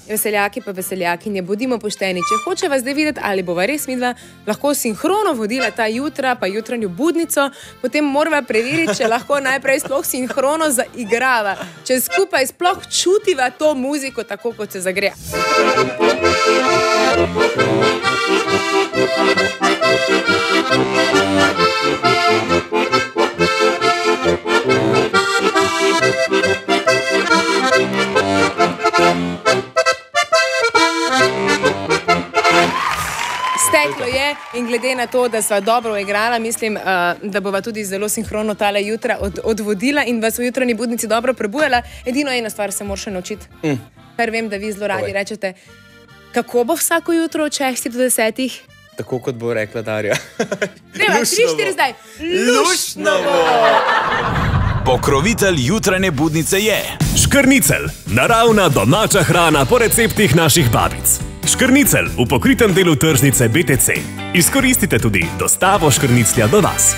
veseljaki pa veseljakinje, bodimo pošteni. Če hoče vas zdaj videti, ali bova res midva lahko sinhrono vodila ta jutra, pa jutranjo budnico, potem morava preveriti, če lahko najprej sploh sinhrono zaigrava. Če skupaj sploh čutiva to muziko tako, kot se zagreja. Steklo je in glede na to, da sva dobro igrala, mislim, da bova tudi zelo sinhrono tale jutra odvodila in vas v jutranji budnici dobro prebujala. Edino ena stvar se mora še naučiti, kar vem, da vi zelo radi rečete. Kako bo vsako jutro od 6 do 10? Tako kot bo rekla Darja. Treba, 3-4 zdaj. Luštno bo! Pokrovitelj jutranje budnice je Škrnicelj, naravna domača hrana po receptih naših babic. Škrnicelj v pokritem delu tržnice BTC. Izkoristite tudi dostavo škrniclja do vas.